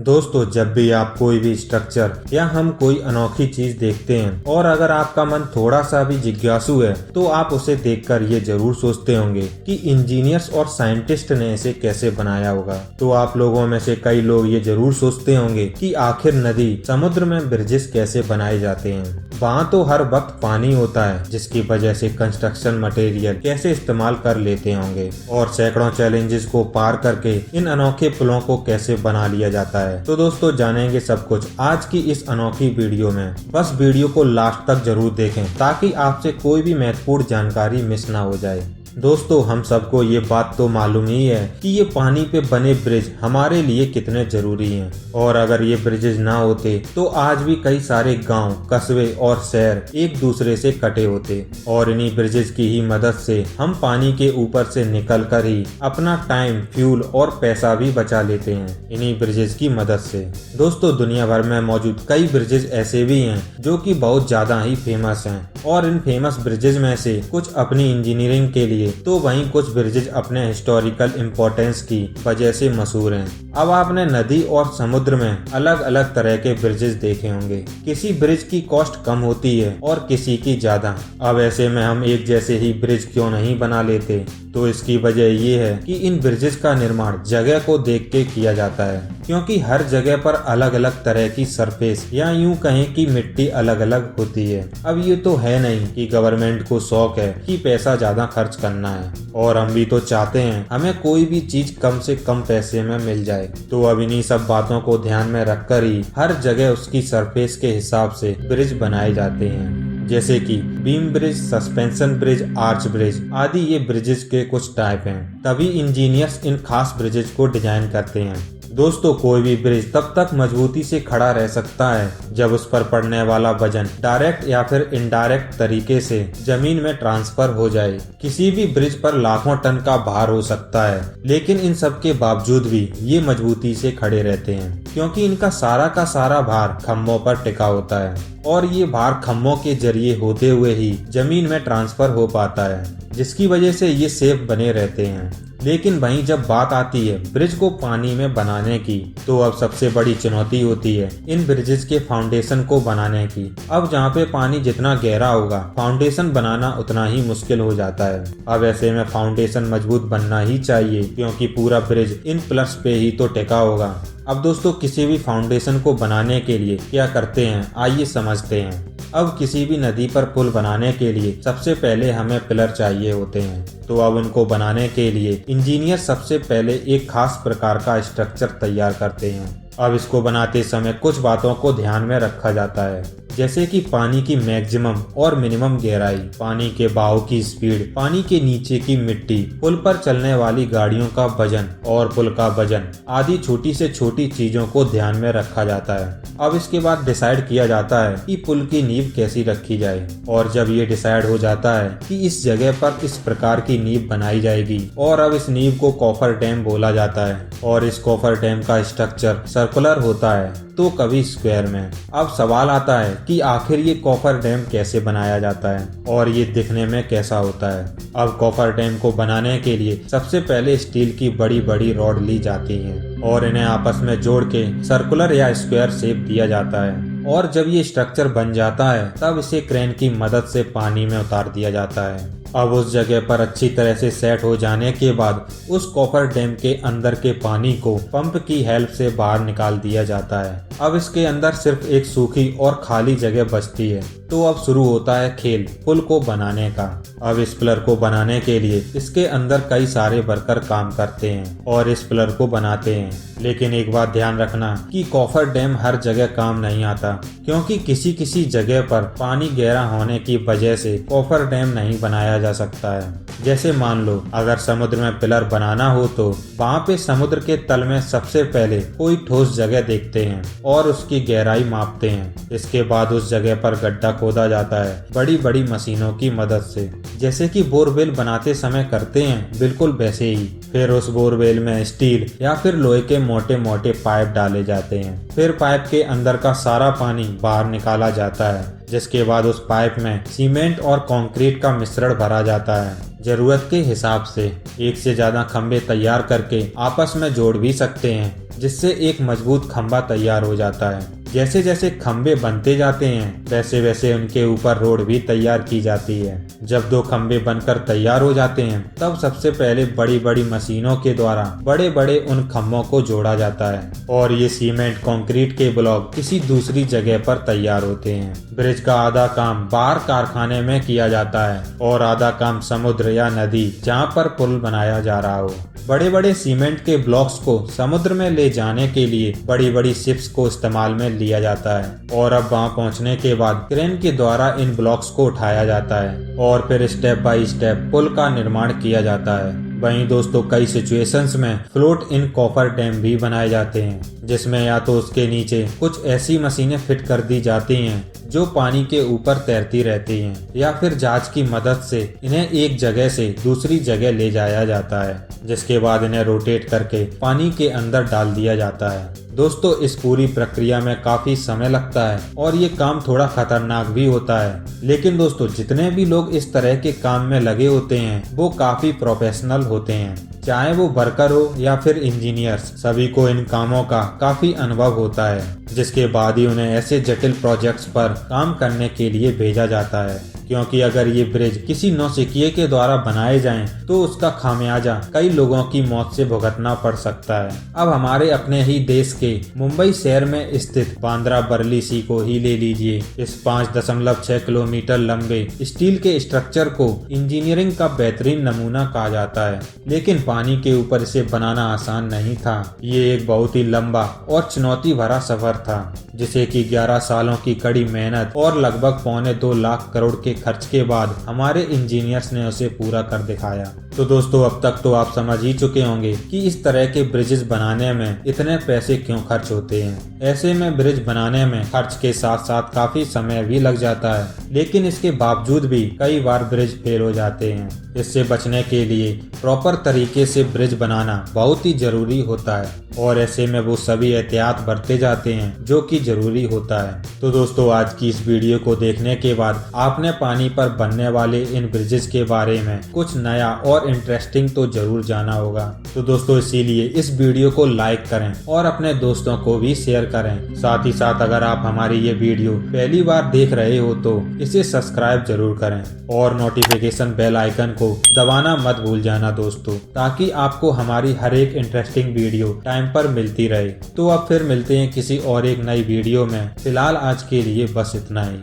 दोस्तों, जब भी आप कोई भी स्ट्रक्चर या हम कोई अनोखी चीज देखते हैं और अगर आपका मन थोड़ा सा भी जिज्ञासु है तो आप उसे देखकर ये जरूर सोचते होंगे कि इंजीनियर्स और साइंटिस्ट ने इसे कैसे बनाया होगा। तो आप लोगों में से कई लोग ये जरूर सोचते होंगे कि आखिर नदी समुद्र में ब्रिजेस कैसे बनाए जाते हैं। वहाँ तो हर वक्त पानी होता है, जिसकी वजह से कंस्ट्रक्शन मटेरियल कैसे इस्तेमाल कर लेते होंगे और सैकड़ों चैलेंजेस को पार करके इन अनोखे पुलों को कैसे बना लिया जाता है। तो दोस्तों, जानेंगे सब कुछ आज की इस अनोखी वीडियो में। बस वीडियो को लास्ट तक जरूर देखें ताकि आपसे कोई भी महत्वपूर्ण जानकारी मिस ना हो जाए। दोस्तों, हम सबको ये बात तो मालूम ही है कि ये पानी पे बने ब्रिज हमारे लिए कितने जरूरी हैं और अगर ये ब्रिजेज ना होते तो आज भी कई सारे गांव, कस्बे और शहर एक दूसरे से कटे होते और इन्हीं ब्रिजेज की ही मदद से हम पानी के ऊपर से निकलकर ही अपना टाइम, फ्यूल और पैसा भी बचा लेते हैं इन्हीं ब्रिजेज की मदद से। दोस्तों, दुनिया भर में मौजूद कई ब्रिजेज ऐसे भी हैं जो कि बहुत ज्यादा ही फेमस हैं और इन फेमस ब्रिजेज में से कुछ अपनी इंजीनियरिंग के लिए तो वहीं कुछ ब्रिजेज अपने हिस्टोरिकल इम्पोर्टेंस की वजह से मशहूर हैं। अब आपने नदी और समुद्र में अलग अलग तरह के ब्रिजेज देखे होंगे। किसी ब्रिज की कॉस्ट कम होती है और किसी की ज्यादा। अब ऐसे में हम एक जैसे ही ब्रिज क्यों नहीं बना लेते? तो इसकी वजह ये है कि इन ब्रिजेस का निर्माण जगह को देख के किया जाता है, क्योंकि हर जगह पर अलग अलग तरह की सरफेस या यूं कहें कि मिट्टी अलग अलग होती है। अब ये तो है नहीं कि गवर्नमेंट को शौक है कि पैसा ज्यादा खर्च करना है और हम भी तो चाहते हैं हमें कोई भी चीज कम से कम पैसे में मिल जाए। तो अब इन्हीं सब बातों को ध्यान में रखकर ही हर जगह उसकी सरफेस के हिसाब से ब्रिज बनाए जाते हैं, जैसे कि beam bridge, suspension bridge, arch bridge आदि। ये ब्रिजेस के कुछ टाइप हैं, तभी इंजीनियर्स इन खास ब्रिजेस को डिजाइन करते हैं। दोस्तों, कोई भी ब्रिज तब तक मजबूती से खड़ा रह सकता है जब उस पर पड़ने वाला वजन डायरेक्ट या फिर इनडायरेक्ट तरीके से जमीन में ट्रांसफर हो जाए। किसी भी ब्रिज पर लाखों टन का भार हो सकता है, लेकिन इन सब के बावजूद भी ये मजबूती से खड़े रहते हैं, क्योंकि इनका सारा का सारा भार खम्भों पर टिका होता है और ये भार खम्भों के जरिए होते हुए ही जमीन में ट्रांसफर हो पाता है, जिसकी वजह से ये सेफ बने रहते हैं। लेकिन वहीं जब बात आती है ब्रिज को पानी में बनाने की, तो अब सबसे बड़ी चुनौती होती है इन ब्रिजेस के फाउंडेशन को बनाने की। अब जहाँ पे पानी जितना गहरा होगा, फाउंडेशन बनाना उतना ही मुश्किल हो जाता है। अब ऐसे में फाउंडेशन मजबूत बनना ही चाहिए, क्योंकि पूरा ब्रिज इन पिलर्स पे ही तो टिका होगा। अब दोस्तों, किसी भी फाउंडेशन को बनाने के लिए क्या करते हैं, आइए समझते हैं। अब किसी भी नदी पर पुल बनाने के लिए सबसे पहले हमें पिलर चाहिए होते हैं। तो अब उनको बनाने के लिए इंजीनियर सबसे पहले एक खास प्रकार का स्ट्रक्चर तैयार करते हैं। अब इसको बनाते समय कुछ बातों को ध्यान में रखा जाता है, जैसे कि पानी की मैक्सिमम और मिनिमम गहराई, पानी के बहाव की स्पीड, पानी के नीचे की मिट्टी, पुल पर चलने वाली गाड़ियों का वजन और पुल का वजन आदि छोटी से छोटी चीजों को ध्यान में रखा जाता है। अब इसके बाद डिसाइड किया जाता है कि पुल की नींव कैसी रखी जाए और जब ये डिसाइड हो जाता है कि इस जगह पर इस प्रकार की नींव बनाई जाएगी और अब इस नींव को कॉफर डैम बोला जाता है और इस कॉफर डैम का स्ट्रक्चर सर्कुलर होता है तो कभी स्क्वायर में। अब सवाल आता है कि आखिर ये कॉफर डैम कैसे बनाया जाता है और ये दिखने में कैसा होता है। अब कॉफर डैम को बनाने के लिए सबसे पहले स्टील की बड़ी बड़ी रॉड ली जाती हैं और इन्हें आपस में जोड़ के सर्कुलर या स्क्वायर शेप दिया जाता है और जब ये स्ट्रक्चर बन जाता है तब इसे क्रेन की मदद से पानी में उतार दिया जाता है। अब उस जगह पर अच्छी तरह से सेट हो जाने के बाद उस कॉफर डैम के अंदर के पानी को पंप की हेल्प से बाहर निकाल दिया जाता है। अब इसके अंदर सिर्फ एक सूखी और खाली जगह बचती है। तो अब शुरू होता है खेल पुल को बनाने का। अब इस पिलर को बनाने के लिए इसके अंदर कई सारे वर्कर काम करते हैं और इस पिलर को बनाते हैं। लेकिन एक बात ध्यान रखना कि कॉफर डैम हर जगह काम नहीं आता, क्योंकि किसी किसी जगह पर पानी गहरा होने की वजह से कॉफर डैम नहीं बनाया जा सकता है। जैसे मान लो अगर समुद्र में पिलर बनाना हो तो वहाँ पे समुद्र के तल में सबसे पहले कोई ठोस जगह देखते हैं और उसकी गहराई मापते हैं। इसके बाद उस जगह पर गड्ढा खोदा जाता है बड़ी बड़ी मशीनों की मदद से, जैसे कि बोरवेल बनाते समय करते हैं, बिल्कुल वैसे ही। फिर उस बोरवेल में स्टील या फिर लोहे के मोटे मोटे पाइप डाले जाते हैं। फिर पाइप के अंदर का सारा पानी बाहर निकाला जाता है, जिसके बाद उस पाइप में सीमेंट और कंक्रीट का मिश्रण भरा जाता है, जरूरत के हिसाब से एक से ज्यादा खंभे तैयार करके आपस में जोड़ भी सकते हैं, जिससे एक मजबूत खंभा तैयार हो जाता है। जैसे जैसे खंभे बनते जाते हैं वैसे वैसे उनके ऊपर रोड भी तैयार की जाती है। जब 2 खंभे बनकर तैयार हो जाते हैं तब सबसे पहले बड़ी बड़ी मशीनों के द्वारा बड़े बड़े उन खंभों को जोड़ा जाता है और ये सीमेंट कंक्रीट के ब्लॉक किसी दूसरी जगह पर तैयार होते हैं। ब्रिज का आधा काम बाहर कारखाने में किया जाता है और आधा काम समुद्र या नदी जहाँ पर पुल बनाया जा रहा हो। बड़े बड़े सीमेंट के ब्लॉक्स को समुद्र में ले जाने के लिए बड़ी बड़ी शिप्स को इस्तेमाल में लिया जाता है और अब वहां पहुंचने के बाद क्रेन के द्वारा इन ब्लॉक्स को उठाया जाता है और फिर स्टेप बाय स्टेप पुल का निर्माण किया जाता है। वहीं दोस्तों कई सिचुएशंस में फ्लोट इन कॉफर डैम भी बनाए जाते हैं, जिसमें या तो उसके नीचे कुछ ऐसी मशीनें फिट कर दी जाती हैं जो पानी के ऊपर तैरती रहती हैं या फिर जहाज की मदद से इन्हें एक जगह से दूसरी जगह ले जाया जाता है, जिसके बाद इन्हें रोटेट करके पानी के अंदर डाल दिया जाता है। दोस्तों इस पूरी प्रक्रिया में काफी समय लगता है और ये काम थोड़ा खतरनाक भी होता है, लेकिन दोस्तों जितने भी लोग इस तरह के काम में लगे होते हैं वो काफी प्रोफेशनल होते हैं। चाहे वो वर्कर हो या फिर इंजीनियर्स, सभी को इन कामों का काफी अनुभव होता है, जिसके बाद ही उन्हें ऐसे जटिल प्रोजेक्ट्स पर काम करने के लिए भेजा जाता है। क्योंकि अगर ये ब्रिज किसी नौसिखिए के द्वारा बनाए जाएं तो उसका खामियाजा कई लोगों की मौत से भुगतना पड़ सकता है। अब हमारे अपने ही देश के मुंबई शहर में स्थित बांद्रा बरली सी को ही ले लीजिए। इस 5.6 किलोमीटर लंबे स्टील के स्ट्रक्चर को इंजीनियरिंग का बेहतरीन नमूना कहा जाता है, लेकिन पानी के ऊपर इसे बनाना आसान नहीं था। ये एक बहुत ही लंबा और चुनौती भरा सफर था, जिसे कि 11 सालों की कड़ी मेहनत और लगभग 1.25 लाख करोड़ के खर्च के बाद हमारे इंजीनियर्स ने उसे पूरा कर दिखाया। तो दोस्तों अब तक तो आप समझ ही चुके होंगे कि इस तरह के ब्रिजेस बनाने में इतने पैसे क्यों खर्च होते हैं। ऐसे में ब्रिज बनाने में खर्च के साथ साथ काफी समय भी लग जाता है, लेकिन इसके बावजूद भी कई बार ब्रिज फेल हो जाते हैं। इससे बचने के लिए प्रॉपर तरीके से ब्रिज बनाना बहुत ही जरूरी होता है और ऐसे में वो सभी एहतियात बरते जाते हैं जो कि जरूरी होता है। तो दोस्तों आज की इस वीडियो को देखने के बाद आपने पानी पर बनने वाले इन ब्रिजेस के बारे में कुछ नया और इंटरेस्टिंग तो जरूर जाना होगा। तो दोस्तों इसीलिए इस वीडियो को लाइक करें और अपने दोस्तों को भी शेयर करें। साथ ही साथ अगर आप हमारी ये वीडियो पहली बार देख रहे हो तो इसे सब्सक्राइब जरूर करें और नोटिफिकेशन बेल आइकन को दबाना मत भूल जाना दोस्तों, ताकि आपको हमारी हर एक इंटरेस्टिंग वीडियो टाइम पर मिलती रहे। तो अब फिर मिलते हैं किसी और एक नई वीडियो में। फिलहाल आज के लिए बस इतना ही।